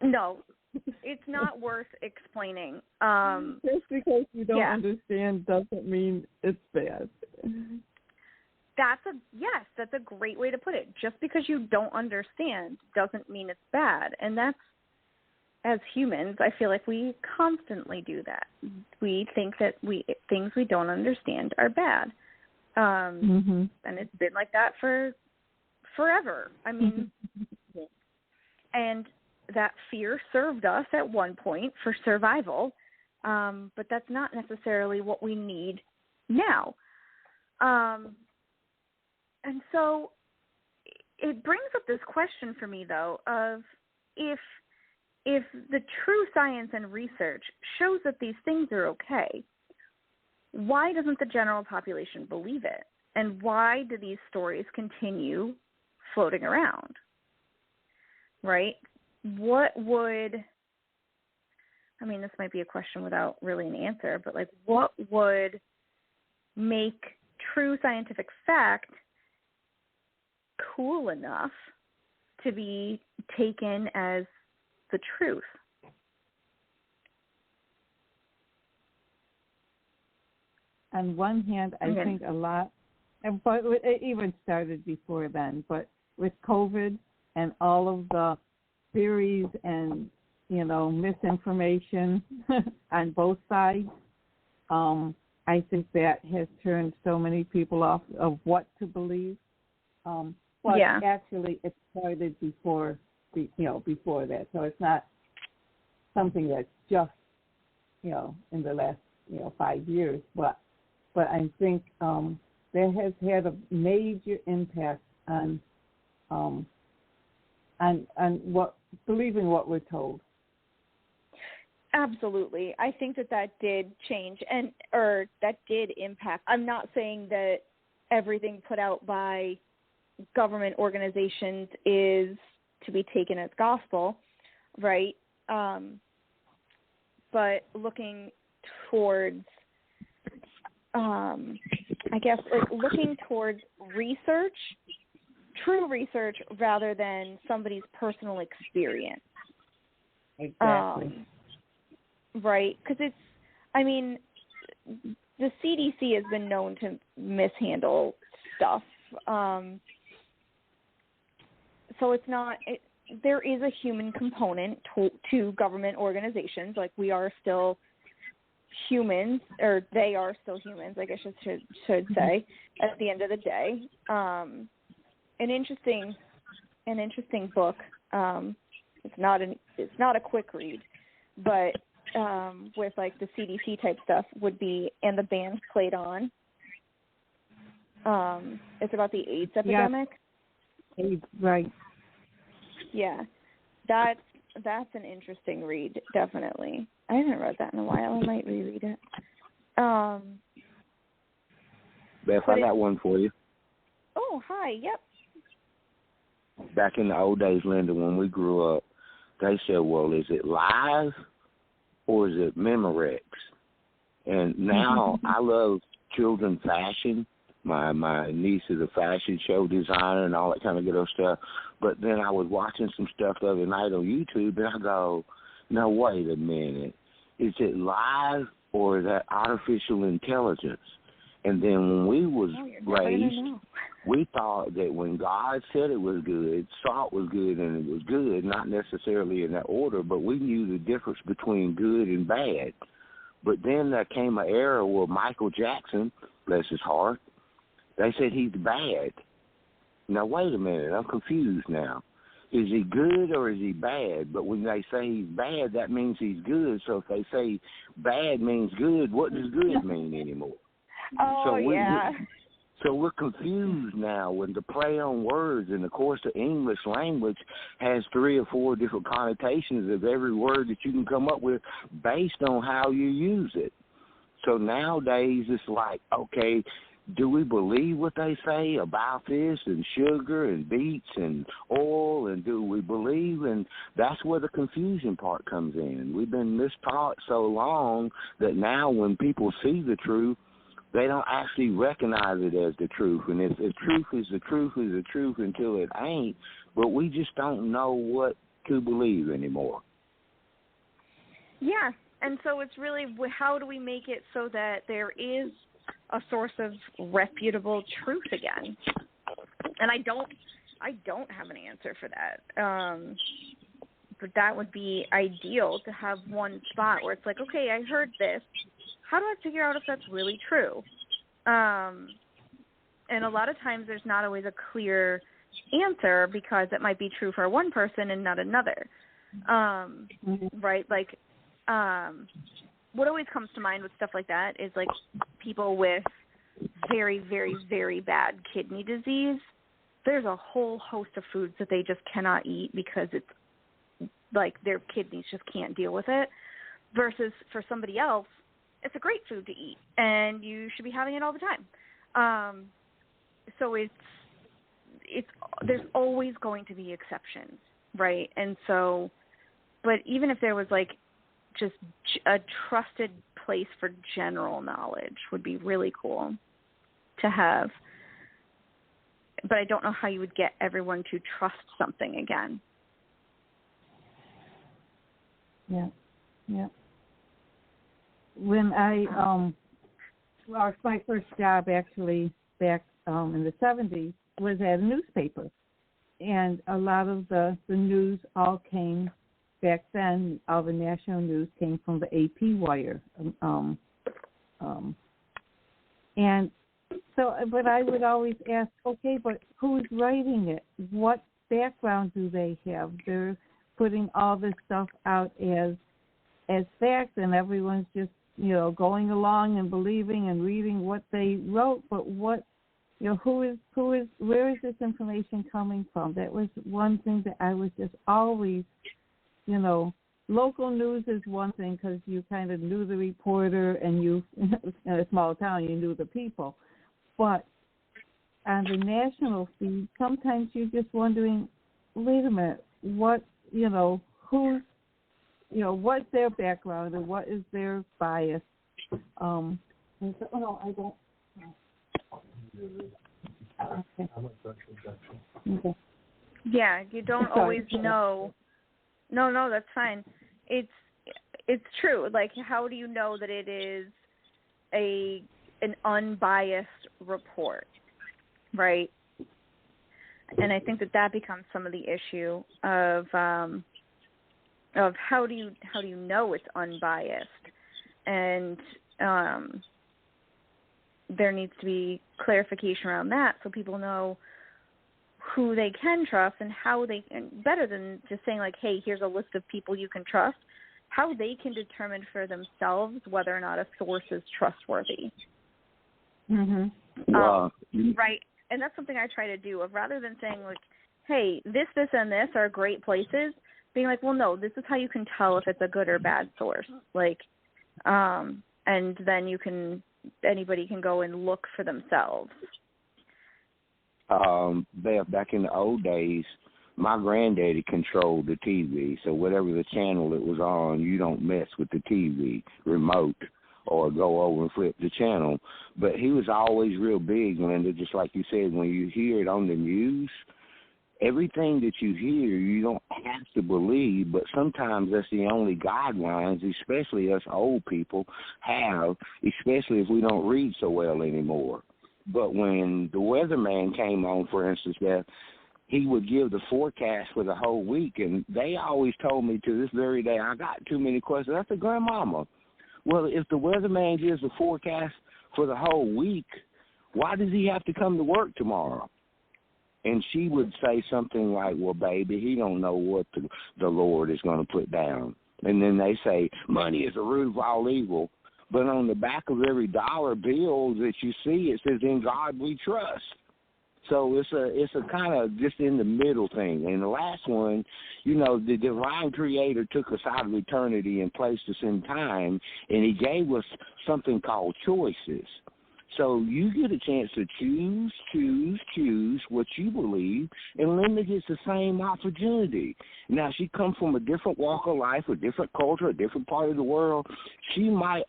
No, it's not worth explaining. Just because you don't understand doesn't mean it's bad. That's a great way to put it. Just because you don't understand doesn't mean it's bad, and that's. As humans, I feel like we constantly do that. We think that things we don't understand are bad. And it's been like that for forever. I mean, and that fear served us at one point for survival, but that's not necessarily what we need now. And so it brings up this question for me, though, of if the true science and research shows that these things are okay, why doesn't the general population believe it? And why do these stories continue floating around? Right? This might be a question without really an answer, but like what would make true scientific fact cool enough to be taken as the truth? On one hand, I think a lot, but it even started before then, but with COVID and all of the theories and, misinformation on both sides, I think that has turned so many people off of what to believe. But actually it started before that. So it's not something that's just, in the last, 5 years. But I think that has had a major impact on what believing what we're told. Absolutely. I think that did change or that did impact. I'm not saying that everything put out by government organizations is to be taken as gospel, right? But looking towards, looking towards research, true research, rather than somebody's personal experience. Exactly. Right? Because the CDC has been known to mishandle stuff. So it's not. There is a human component to government organizations. Like we are still humans, or they are still humans, I guess I should say. At the end of the day, an interesting book. It's not a quick read, but with like the CDC type stuff would be "And the Band Played On." It's about the AIDS epidemic. Yeah. Right. Yeah, that's an interesting read, definitely. I haven't read that in a while. I might reread it. Beth, I got one for you. Oh, hi. Yep. Back in the old days, Linda, when we grew up, they said, well, is it live or is it Memorex? And now I love children fashion. My niece is a fashion show designer and all that kind of good old stuff. But then I was watching some stuff the other night on YouTube, and I go, no, wait a minute. Is it live or is that artificial intelligence? And then when we was raised, we thought that when God said it was good, salt was good and it was good, not necessarily in that order, but we knew the difference between good and bad. But then there came an era where Michael Jackson, bless his heart, they said he's bad. Now, wait a minute, I'm confused now. Is he good or is he bad? But when they say he's bad, that means he's good. So if they say bad means good, what does good mean anymore? Oh, yeah. So we're confused now when the play on words, and of course the English language has 3 or 4 different connotations of every word that you can come up with based on how you use it. So nowadays it's like, okay, do we believe what they say about this and sugar and beets and oil, and do we believe? And that's where the confusion part comes in. We've been mistaught so long that now when people see the truth, they don't actually recognize it as the truth. And if the truth is the truth is the truth until it ain't, but we just don't know what to believe anymore. Yeah, and so it's really how do we make it so that there is a source of reputable truth again? And I don't have an answer for that. But that would be ideal to have one spot where it's like, okay, I heard this. How do I figure out if that's really true? And a lot of times there's not always a clear answer because it might be true for one person and not another. Right? Like, what always comes to mind with stuff like that is like people with very, very, very bad kidney disease. There's a whole host of foods that they just cannot eat because it's like their kidneys just can't deal with it. Versus for somebody else, it's a great food to eat, and you should be having it all the time. So it's there's always going to be exceptions, right? And so, but even if there was like just a trusted place for general knowledge would be really cool to have. But I don't know how you would get everyone to trust something again. Yeah. When my first job actually back in the 70s was at a newspaper, and a lot of the news all came back then. All the national news came from the AP wire, and so. But I would always ask, okay, but who's writing it? What background do they have? They're putting all this stuff out as facts, and everyone's just going along and believing and reading what they wrote, but what, who is, where is this information coming from? That was one thing that I was just always, local news is one thing because you kind of knew the reporter and you, in a small town, you knew the people. But on the national feed, sometimes you're just wondering, wait a minute, what, who's, what's their background and what is their bias? And so, I don't. Okay. Okay. Yeah, you don't always know. No, that's fine. It's true. Like, how do you know that it is an unbiased report, right? And I think that becomes some of the issue of how do you know it's unbiased, and there needs to be clarification around that so people know who they can trust and how they can, better than just saying like, hey, here's a list of people you can trust, how they can determine for themselves whether or not a source is trustworthy. Mm-hmm. Right. And that's something I try to do, of rather than saying like, hey, this, and this are great places, being like, well, no, this is how you can tell if it's a good or bad source. Like, and then anybody can go and look for themselves. Beth, back in the old days, my granddaddy controlled the TV, so whatever the channel it was on, you don't mess with the TV remote or go over and flip the channel. But he was always real big, Linda, just like you said, when you hear it on the news, everything that you hear, you don't have to believe, but sometimes that's the only guidelines, especially us old people have, especially if we don't read so well anymore. But when the weatherman came on, for instance, Beth, he would give the forecast for the whole week, and they always told me to this very day, I got too many questions. I said, Grandmama, well, if the weatherman gives the forecast for the whole week, why does he have to come to work tomorrow? And she would say something like, well, baby, he don't know what the Lord is going to put down. And then they say, money is the root of all evil. But on the back of every dollar bill that you see, it says, in God we trust. So it's a kind of just in the middle thing. And the last one, you know, the divine creator took us out of eternity and placed us in time, and he gave us something called choices. So you get a chance to choose what you believe, and Linda gets the same opportunity. Now, she comes from a different walk of life, a different culture, a different part of the world. She might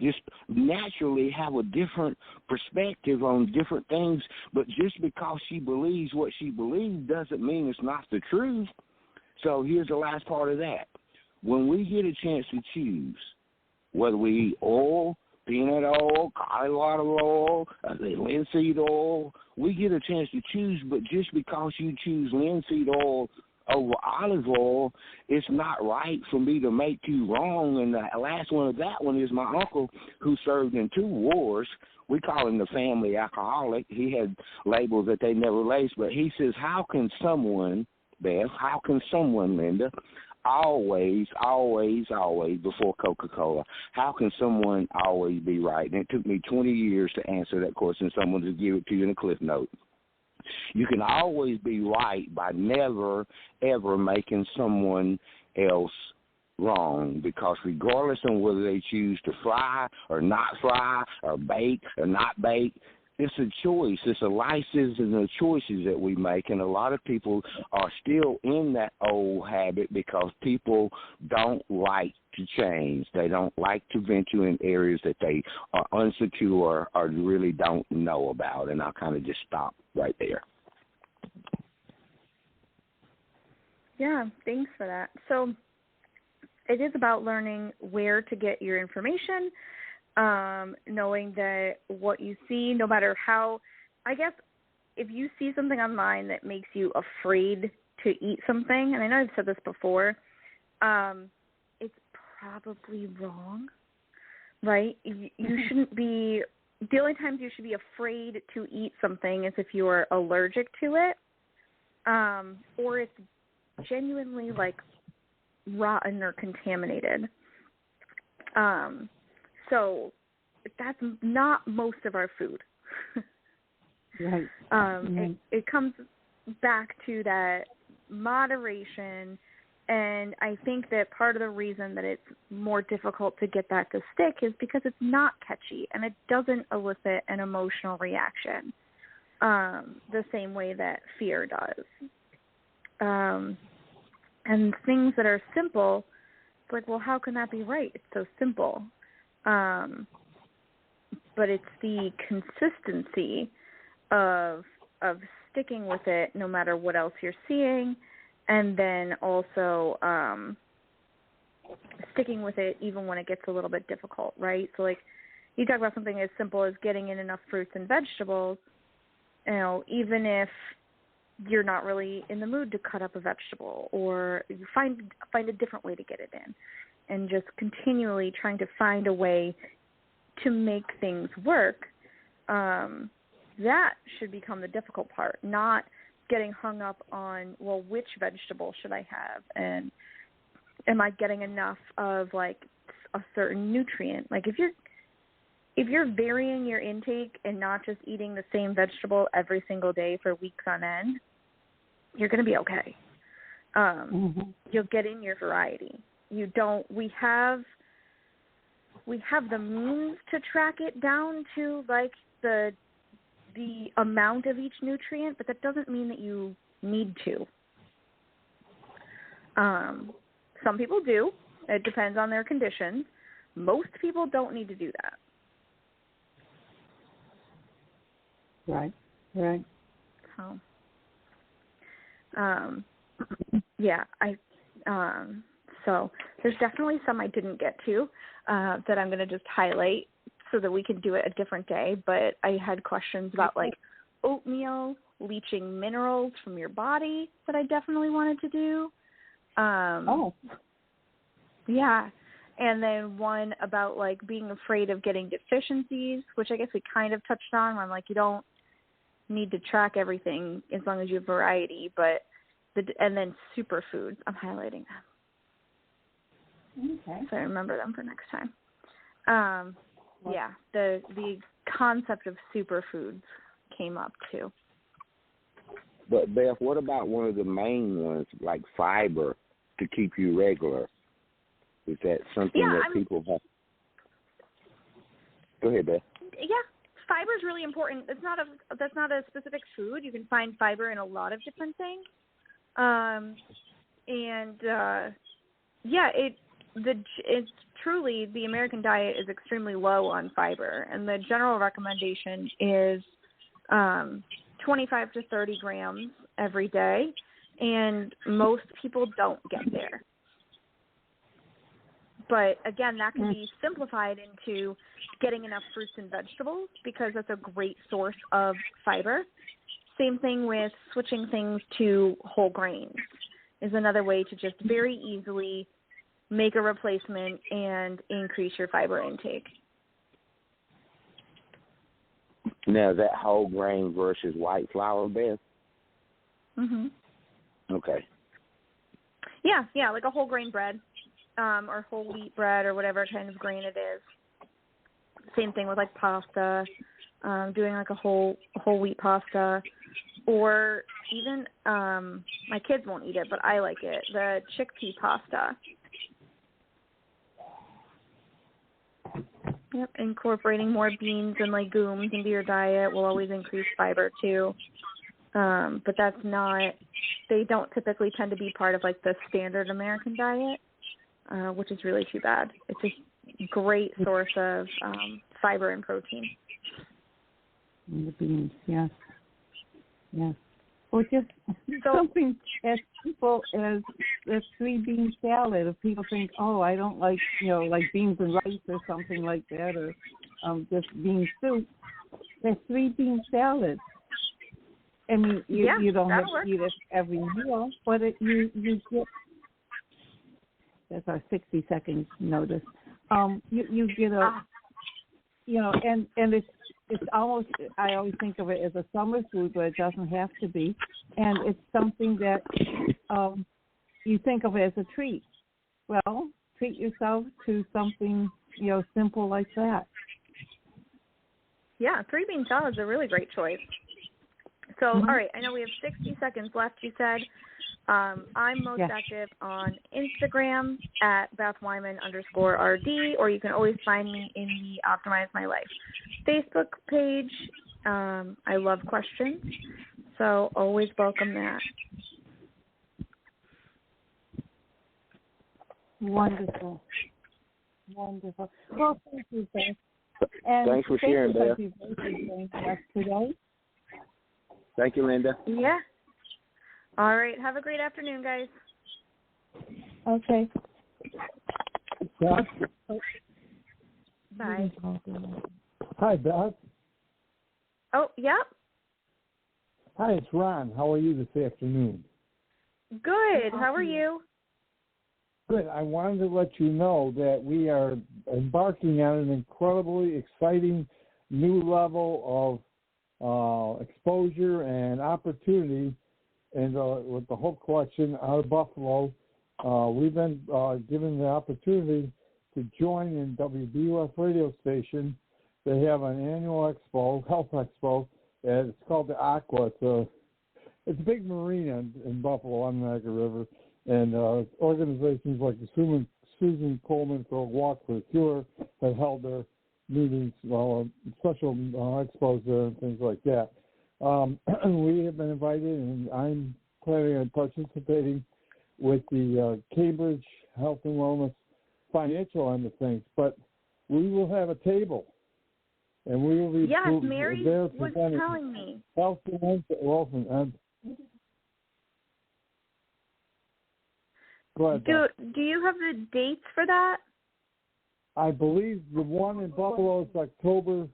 just naturally have a different perspective on different things, but just because she believes what she believes doesn't mean it's not the truth. So here's the last part of that. When we get a chance to choose, whether we eat oil, peanut oil, cauliflower oil, linseed oil, we get a chance to choose, but just because you choose linseed oil over olive oil, it's not right for me to make you wrong. And the last one of that one is my uncle, who served in 2 wars. We call him the family alcoholic. He had labels that they never laced, but he says, how can someone, Beth, Linda, always, before Coca-Cola, how can someone always be right? And it took me 20 years to answer that question. Someone to give it to you in a cliff note. You can always be right by never, ever making someone else wrong, because regardless of whether they choose to fry or not fry or bake or not bake, it's a choice. It's a license and the choices that we make, and a lot of people are still in that old habit because people don't like to change. They don't like to venture in areas that they are unsecure or really don't know about, and I'll kind of just stop right there. Yeah, thanks for that. So it is about learning where to get your information, knowing that what you see, no matter how, I guess if you see something online that makes you afraid to eat something, and I know I've said this before, it's probably wrong, right? You shouldn't be, the only times you should be afraid to eat something is if you are allergic to it, or it's genuinely like rotten or contaminated. So that's not most of our food. Right. It comes back to that moderation, and I think that part of the reason that it's more difficult to get that to stick is because it's not catchy and it doesn't elicit an emotional reaction the same way that fear does. And things that are simple, it's like, well, how can that be right? It's so simple. But it's the consistency of sticking with it no matter what else you're seeing, and then also sticking with it even when it gets a little bit difficult, right? So, like, you talk about something as simple as getting in enough fruits and vegetables, you know, even if you're not really in the mood to cut up a vegetable, or you find a different way to get it in, and just continually trying to find a way to make things work, that should become the difficult part, not getting hung up on, well, which vegetable should I have, and am I getting enough of, like, a certain nutrient? Like, if you're varying your intake and not just eating the same vegetable every single day for weeks on end, you're going to be okay. You'll get in your variety. We have the means to track it down to, like, the amount of each nutrient, but that doesn't mean that you need to. Some people do. It depends on their conditions. Most people don't need to do that. Right. So, so there's definitely some I didn't get to that I'm going to just highlight so that we can do it a different day. But I had questions about like oatmeal, leaching minerals from your body that I definitely wanted to do. Yeah. And then one about like being afraid of getting deficiencies, which I guess we kind of touched on. Where I'm like, you don't need to track everything as long as you have variety, and then superfoods. I'm highlighting them. Okay. So I remember them for next time. The concept of superfoods came up too. But Beth, what about one of the main ones, like fiber, to keep you regular? Is that something that people have? Go ahead, Beth. Yeah, fiber is really important. That's not a specific food. You can find fiber in a lot of different things. It's truly, the American diet is extremely low on fiber, and the general recommendation is 25 to 30 grams every day, and most people don't get there. But again, that can be simplified into getting enough fruits and vegetables, because that's a great source of fiber. Same thing with switching things to whole grains is another way to just very easily make a replacement and increase your fiber intake. Now, is that whole grain versus white flour, Beth? Mhm. Okay. Yeah, like a whole grain bread, or whole wheat bread, or whatever kind of grain it is. Same thing with like pasta, doing like a whole wheat pasta, or even my kids won't eat it, but I like it, the chickpea pasta. Yep, incorporating more beans and legumes into your diet will always increase fiber too. But that's not, they don't typically tend to be part of like the standard American diet, which is really too bad. It's a great source of fiber and protein. And the beans, yes. Or just something as simple as a 3-bean salad. If people think, I don't like, like beans and rice or something like that, or just bean soup, that's 3-bean salad. I mean, you don't have to eat it every meal, but you get. That's our 60 seconds notice. You get a, and it's almost, I always think of it as a summer food, but it doesn't have to be. And it's something that you think of as a treat. Well, treat yourself to something, simple like that. Yeah, 3-bean salad is a really great choice. So, all right, I know we have 60 seconds left, you said. I'm most active on Instagram at Beth Wyman _RD, or you can always find me in the Optimize My Life Facebook page. I love questions, so always welcome that. Wonderful. Well, thank you, Beth. And thanks for sharing, Beth. Today. Thank you, Linda. Yeah. All right. Have a great afternoon, guys. Okay. Bye. Hi, Beth. Oh, yep. Hi, it's Ron. How are you this afternoon? Good. How are you? Good. I wanted to let you know that we are embarking on an incredibly exciting new level of exposure and opportunity. And with the Hope Collection out of Buffalo, we've been given the opportunity to join in WBUF radio station. They have an annual expo, health expo, and it's called the Aqua. It's a big marina in Buffalo on the Niagara River, and organizations like the Susan Coleman for a Walk for the Cure have held their meetings, special expos there and things like that. We have been invited, and I'm planning on participating with the Cambridge Health and Wellness financial end of things, but we will have a table, and we will be yes, Mary was telling me. Health and Wellness. Go ahead. Do you have the dates for that? I believe the one in Buffalo is October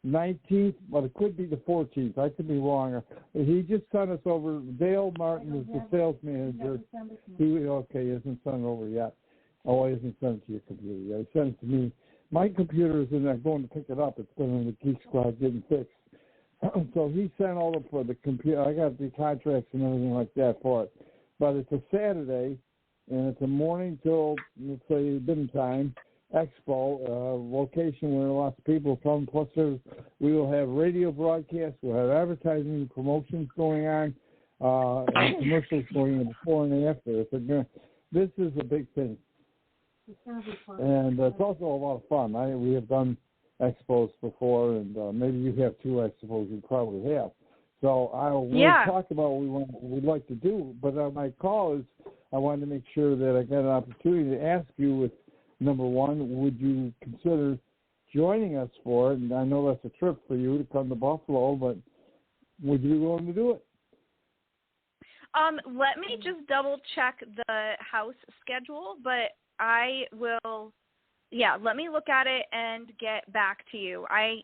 19th, but it could be the 14th. I could be wrong. He just sent us over. Dale Martin is the sales manager. He hasn't sent it over yet. Oh, he hasn't sent it to your computer yet. He sent it to me. My computer is in there going to pick it up. It's been in the Geek Squad getting fixed. So he sent all for the computer. I got the contracts and everything like that for it. But it's a Saturday, and it's a morning till, let's say, dinner time expo, location where lots of people come. Plus, we will have radio broadcasts. We'll have advertising and promotions going on, and commercials going on before and after. This is a big thing. It's going to be fun. And it's also a lot of fun. We have done expos before, and maybe you have two expos. You probably have. So we'll talk about what we'd like to do. But my call is I wanted to make sure that I got an opportunity to ask you with, number one, would you consider joining us for it? And I know that's a trip for you to come to Buffalo, but would you be willing to do it? Let me just double check the house schedule, but I will, let me look at it and get back to you. I'm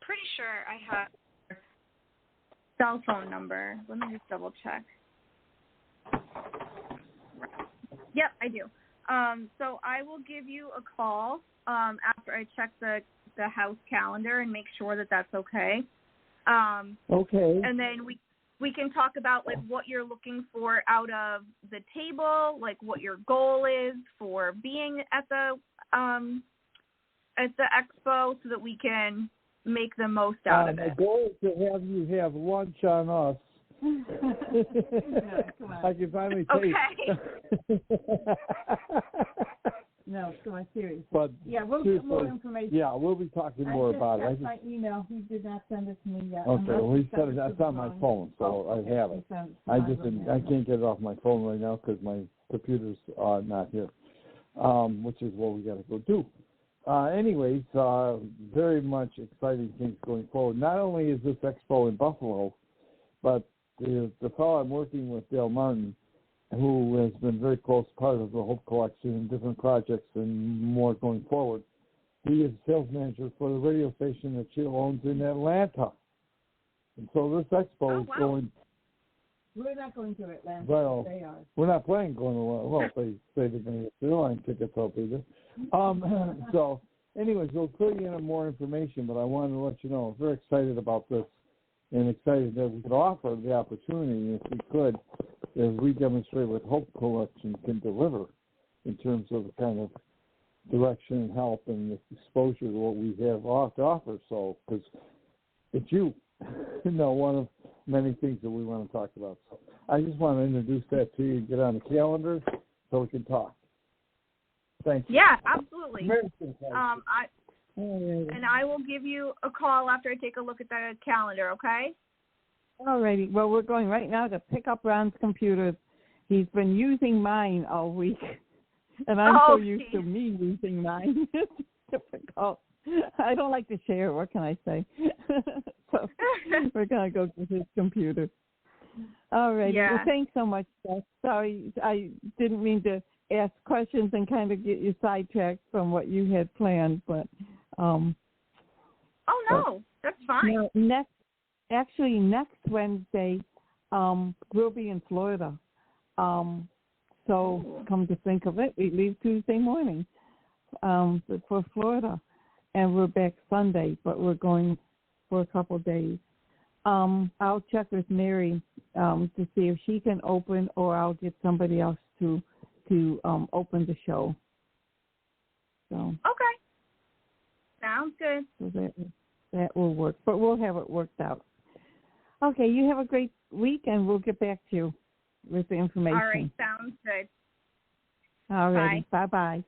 pretty sure I have your cell phone number. Let me just double check. Yep, I do. So I will give you a call after I check the house calendar and make sure that that's okay. Okay. And then we can talk about like what you're looking for out of the table, like what your goal is for being at the expo, so that we can make the most out of it. The goal is to have you have lunch on us. I can finally taste. Okay. No, come on, seriously. But we'll get more information. Yeah, we'll be talking more about it. My email. He did not send it to me yet. Okay, well, he said that's on my phone, so I have it. I can't get it off my phone right now because my computer's not here, which is what we got to go do. Anyways, very much exciting things going forward. Not only is this expo in Buffalo, but the fellow I'm working with, Dale Martin, who has been very close part of the Hope Collection and different projects and more going forward. He is sales manager for the radio station that she owns in Atlanta. And so this expo is going... We're not going to Atlanta. Well, they are. We're not planning going to Atlanta. Well, they say they're going to get airline tickets, I'll be there. So, anyways, we'll fill you in more information, but I wanted to let you know I'm very excited about this and excited that we could offer the opportunity, if we could, as we demonstrate what Hope Collection can deliver in terms of the kind of direction and help and exposure to what we have to offer. So, because it's you, one of many things that we want to talk about. So I just want to introduce that to you and get on the calendar so we can talk. Thank you. Yeah, absolutely. And I will give you a call after I take a look at the calendar, okay? All righty. Well, we're going right now to pick up Ron's computer. He's been using mine all week, and I'm so used to me using mine. It's difficult. I don't like to share. What can I say? So we're going to go to his computer. All righty. Yeah. Well, thanks so much, Beth. Sorry, I didn't mean to ask questions and kind of get you sidetracked from what you had planned, but that's fine. Next Wednesday, we'll be in Florida. So come to think of it, we leave Tuesday morning for Florida, and we're back Sunday, but we're going for a couple of days. I'll check with Mary to see if she can open, or I'll get somebody else to open the show. So okay, sounds good. So that will work, but we'll have it worked out. Okay, you have a great week, and we'll get back to you with the information. All right, sounds good. All right, bye-bye.